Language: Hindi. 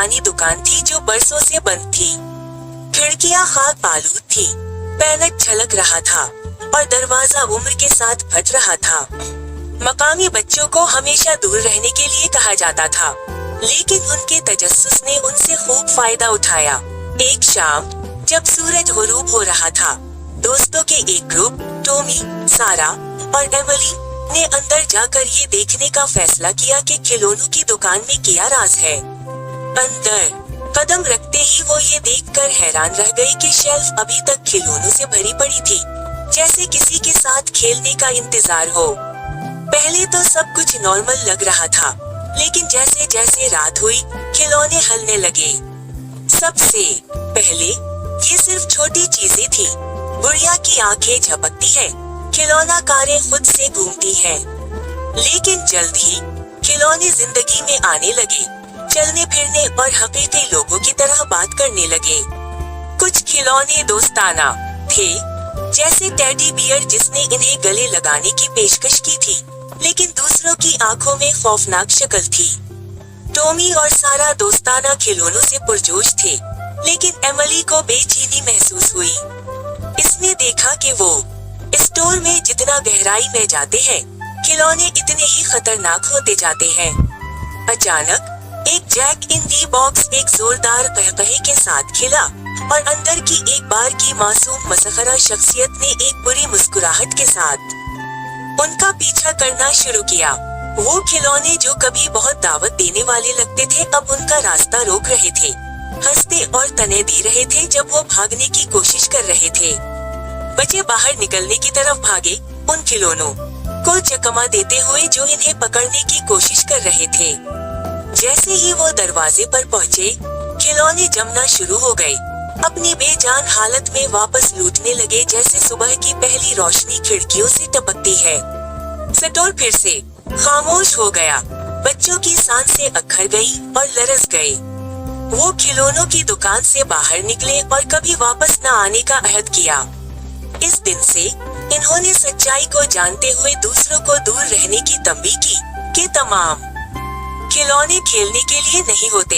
पुरानी दुकान थी जो बरसों से बंद थी। खिड़कियां खाक आलूद थी, पैनट छलक रहा था और दरवाजा उम्र के साथ फट रहा था। मकामी बच्चों को हमेशा दूर रहने के लिए कहा जाता था, लेकिन उनके तजस्सुस ने उनसे खूब फायदा उठाया। एक शाम जब सूरज गुरूब हो रहा था, दोस्तों के एक ग्रुप टॉमी, सारा और एमिली ने अंदर जाकर ये देखने का फैसला किया कि खिलौनों की दुकान में क्या राज है। अंदर कदम रखते ही वो ये देखकर हैरान रह गई कि शेल्फ अभी तक खिलौनों से भरी पड़ी थी, जैसे किसी के साथ खेलने का इंतजार हो। पहले तो सब कुछ नॉर्मल लग रहा था, लेकिन जैसे जैसे रात हुई खिलौने हलने लगे। सबसे पहले ये सिर्फ छोटी चीजें थी। गुड़िया की आंखें झपकती है, खिलौना कारें खुद से घूमती है। लेकिन जल्द ही खिलौने जिंदगी में आने लगे, चलने फिरने और हकीकी लोगों की तरह बात करने लगे। कुछ खिलौने दोस्ताना थे, जैसे टेडी बियर जिसने इन्हें गले लगाने की पेशकश की थी, लेकिन दूसरों की आंखों में खौफनाक शक्ल थी। टॉमी और सारा दोस्ताना खिलौनों से पुरजोश थे, लेकिन एमिली को बेचैनी महसूस हुई। इसने देखा कि वो स्टोर में जितना गहराई में जाते हैं, खिलौने इतने ही खतरनाक होते जाते हैं। अचानक एक जैक इन दी बॉक्स एक जोरदार कहकहे के साथ खिला और अंदर की एक बार की मासूम मसखरा शख्सियत ने एक बुरी मुस्कुराहट के साथ उनका पीछा करना शुरू किया। वो खिलौने जो कभी बहुत दावत देने वाले लगते थे, अब उनका रास्ता रोक रहे थे, हंसते और तने दे रहे थे जब वो भागने की कोशिश कर रहे थे। बच्चे बाहर निकलने की तरफ भागे, उन खिलौनों को चकमा देते हुए जो इन्हें पकड़ने की कोशिश कर रहे थे। जैसे ही वो दरवाजे पर पहुँचे, खिलौने जमना शुरू हो गए, अपनी बेजान हालत में वापस लूटने लगे जैसे सुबह की पहली रोशनी खिड़कियों से टपकती है। स्टोर फिर से खामोश हो गया, बच्चों की सांसें अखर गई और लरस गए। वो खिलौनों की दुकान से बाहर निकले और कभी वापस न आने का अहद किया। इस दिन से इन्होंने सच्चाई को जानते हुए दूसरों को दूर रहने की तंबीह की कि तमाम खिलौने खेलने के लिए नहीं होते।